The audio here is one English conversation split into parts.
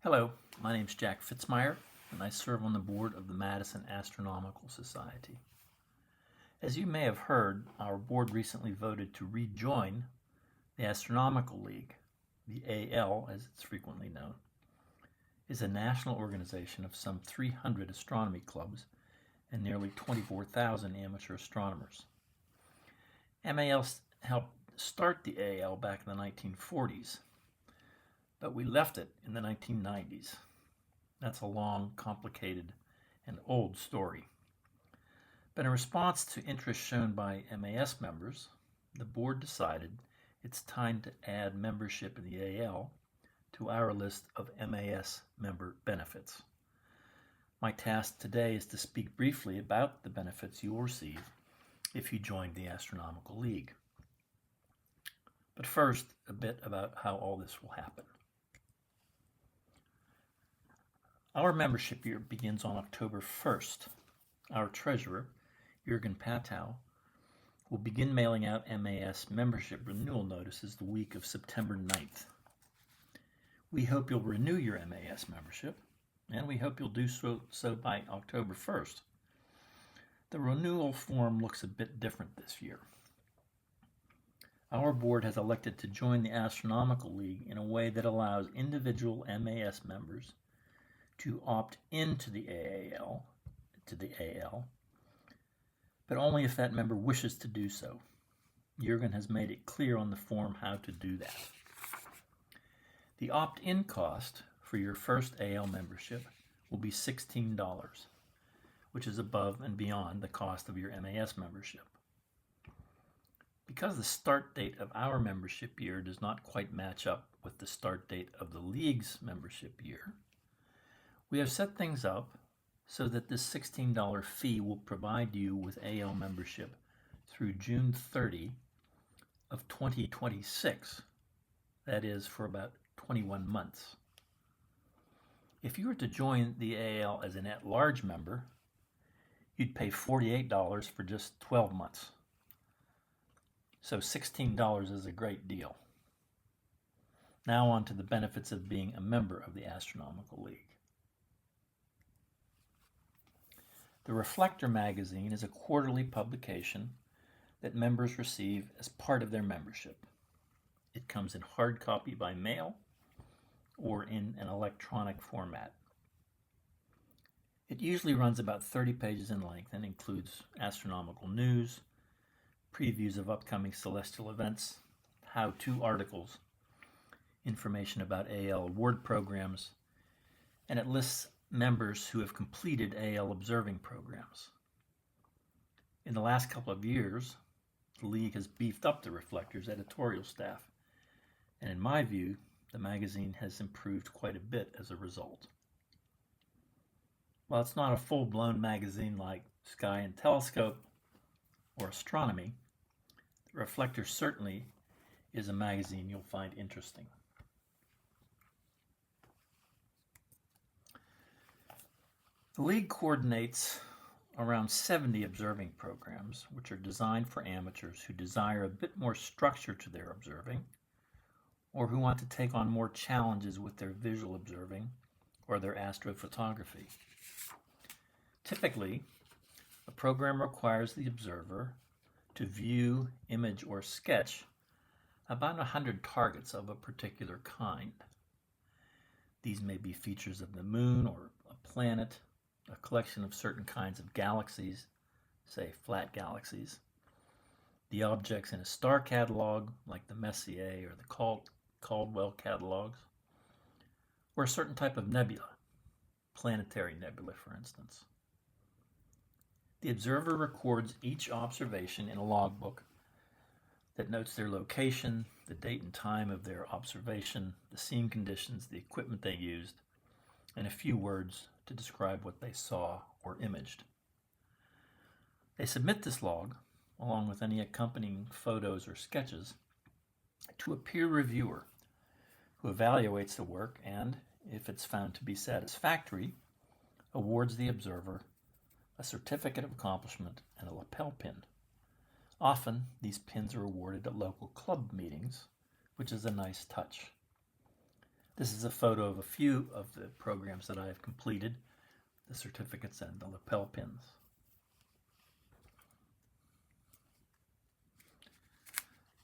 Hello, my name is Jack Fitzmier, and I serve on the board of the Madison Astronomical Society. As you may have heard, our board recently voted to rejoin the Astronomical League. The AL, as it's frequently known, is a national organization of some 300 astronomy clubs and nearly 24,000 amateur astronomers. MAL helped start the AL back in the 1940s, but we left it in the 1990s. That's a long, complicated, and old story. But in response to interest shown by MAS members, the board decided it's time to add membership in the AL to our list of MAS member benefits. My task today is to speak briefly about the benefits you will receive if you join the Astronomical League. But first, a bit about how all this will happen. Our membership year begins on October 1st. Our treasurer, Jürgen Patow, will begin mailing out MAS membership renewal notices the week of September 9th. We hope you'll renew your MAS membership, and we hope you'll do so by October 1st. The renewal form looks a bit different this year. Our board has elected to join the Astronomical League in a way that allows individual MAS members to opt into the AL, but only if that member wishes to do so. Jürgen has made it clear on the form how to do that. The opt-in cost for your first AL membership will be $16, which is above and beyond the cost of your MAS membership. Because the start date of our membership year does not quite match up with the start date of the League's membership year, we have set things up so that this $16 fee will provide you with AL membership through June 30 of 2026. That is, for about 21 months. If you were to join the AL as an at-large member, you'd pay $48 for just 12 months. So $16 is a great deal. Now on to the benefits of being a member of the Astronomical League. The Reflector magazine is a quarterly publication that members receive as part of their membership. It comes in hard copy by mail or in an electronic format. It usually runs about 30 pages in length and includes astronomical news, previews of upcoming celestial events, how-to articles, information about AL award programs, and it lists members who have completed AL observing programs. In the last couple of years, the League has beefed up the Reflector's editorial staff, and in my view, the magazine has improved quite a bit as a result. While it's not a full-blown magazine like Sky and Telescope or Astronomy, the Reflector certainly is a magazine you'll find interesting. The League coordinates around 70 observing programs, which are designed for amateurs who desire a bit more structure to their observing, or who want to take on more challenges with their visual observing or their astrophotography. Typically, a program requires the observer to view, image, or sketch about 100 targets of a particular kind. These may be features of the moon or a planet, a collection of certain kinds of galaxies, say flat galaxies, the objects in a star catalog like the Messier or the Caldwell catalogs, or a certain type of nebula, planetary nebula for instance. The observer records each observation in a logbook that notes their location, the date and time of their observation, the scene conditions, the equipment they used, and a few words to describe what they saw or imaged. They submit this log, along with any accompanying photos or sketches, to a peer reviewer who evaluates the work and, if it's found to be satisfactory, awards the observer a certificate of accomplishment and a lapel pin. Often, these pins are awarded at local club meetings, which is a nice touch. This is a photo of a few of the programs that I have completed, the certificates and the lapel pins.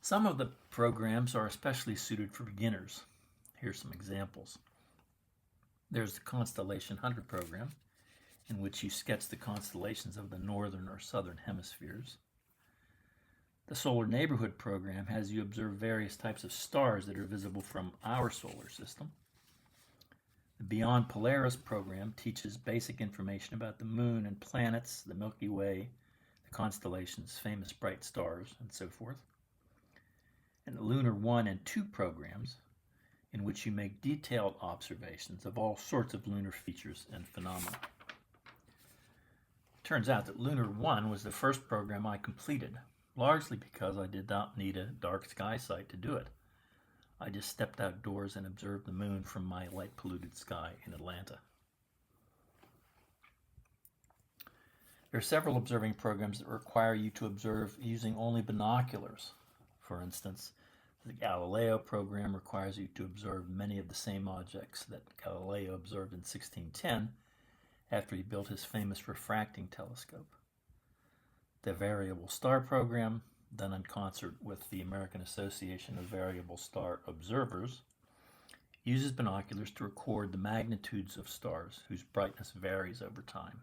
Some of the programs are especially suited for beginners. Here's some examples. There's the Constellation Hunter program, in which you sketch the constellations of the northern or southern hemispheres. The Solar Neighborhood program has you observe various types of stars that are visible from our solar system. The Beyond Polaris program teaches basic information about the moon and planets, the Milky Way, the constellations, famous bright stars, and so forth. And the Lunar 1 and 2 programs, in which you make detailed observations of all sorts of lunar features and phenomena. It turns out that Lunar 1 was the first program I completed, largely because I did not need a dark sky sight to do it. I just stepped outdoors and observed the moon from my light-polluted sky in Atlanta. There are several observing programs that require you to observe using only binoculars. For instance, the Galileo program requires you to observe many of the same objects that Galileo observed in 1610 after he built his famous refracting telescope. The Variable Star program, done in concert with the American Association of Variable Star Observers, uses binoculars to record the magnitudes of stars whose brightness varies over time.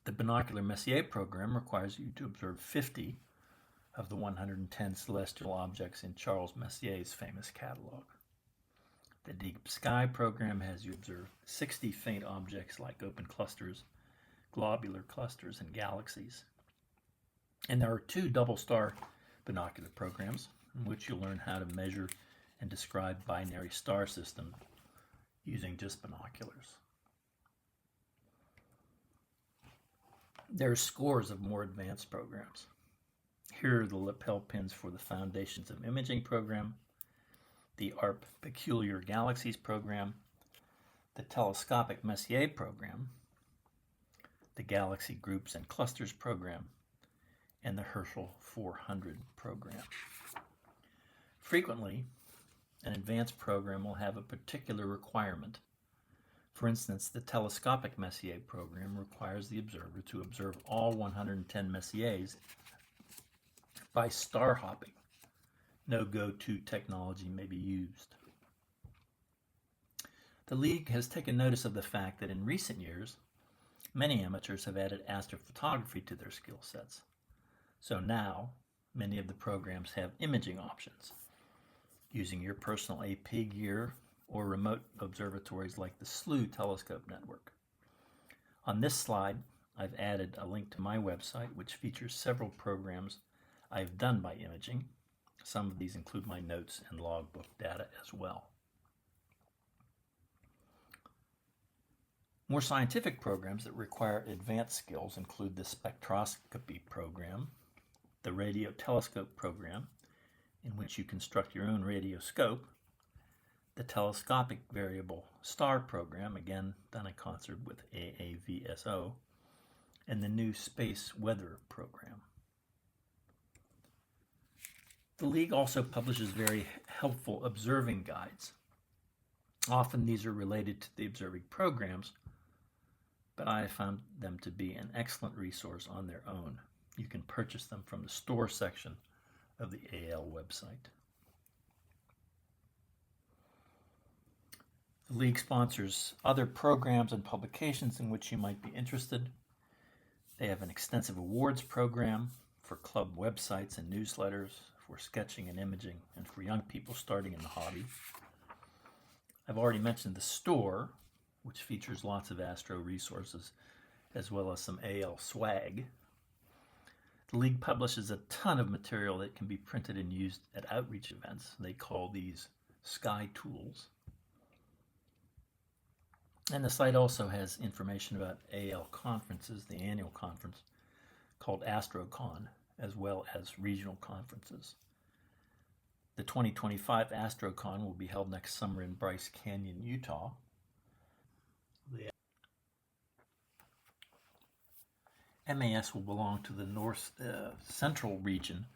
The Binocular Messier program requires you to observe 50 of the 110 celestial objects in Charles Messier's famous catalog. The Deep Sky program has you observe 60 faint objects like open clusters, globular clusters, and galaxies. And there are 2 double star binocular programs in which you'll learn how to measure and describe binary star systems using just binoculars. There are scores of more advanced programs. Here are the lapel pins for the Foundations of Imaging program, the ARP Peculiar Galaxies program, the Telescopic Messier program, the Galaxy Groups and Clusters program, and the Herschel 400 program. Frequently, an advanced program will have a particular requirement. For instance, the Telescopic Messier program requires the observer to observe all 110 Messiers by star hopping. No go-to technology may be used. The League has taken notice of the fact that in recent years, many amateurs have added astrophotography to their skill sets. So now, many of the programs have imaging options, using your personal AP gear or remote observatories like the SLU telescope network. On this slide, I've added a link to my website, which features several programs I've done by imaging. Some of these include my notes and logbook data as well. More scientific programs that require advanced skills include the spectroscopy program, the radio telescope program, in which you construct your own radioscope, the telescopic variable star program, again done in concert with AAVSO, and the new space weather program. The League also publishes very helpful observing guides. Often these are related to the observing programs, but I have found them to be an excellent resource on their own. You can purchase them from the store section of the AL website. The League sponsors other programs and publications in which you might be interested. They have an extensive awards program for club websites and newsletters, for sketching and imaging, and for young people starting in the hobby. I've already mentioned the store, which features lots of astro resources, as well as some AL swag. The League publishes a ton of material that can be printed and used at outreach events. They call these Sky Tools. And the site also has information about AL conferences, the annual conference called AstroCon, as well as regional conferences. The 2025 AstroCon will be held next summer in Bryce Canyon, Utah. The MAS will belong to the central region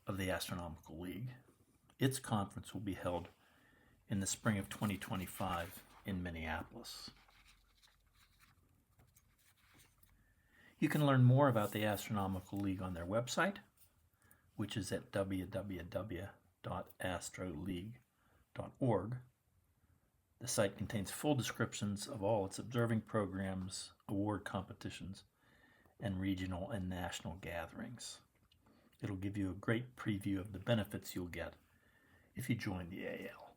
of the Astronomical League. Its conference will be held in the spring of 2025 in Minneapolis. You can learn more about the Astronomical League on their website, which is at www.astroleague.org. The site contains full descriptions of all its observing programs, award competitions, and regional and national gatherings. It'll give you a great preview of the benefits you'll get if you join the AL.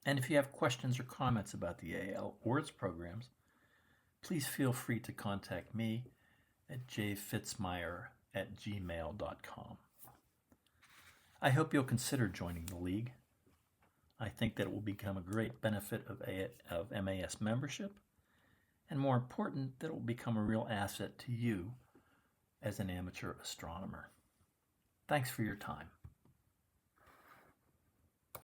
And if you have questions or comments about the AL or its programs, please feel free to contact me at jfitzmier@gmail.com. I hope you'll consider joining the League. I think that it will become a great benefit of MAS membership, and more important, that it will become a real asset to you as an amateur astronomer. Thanks for your time.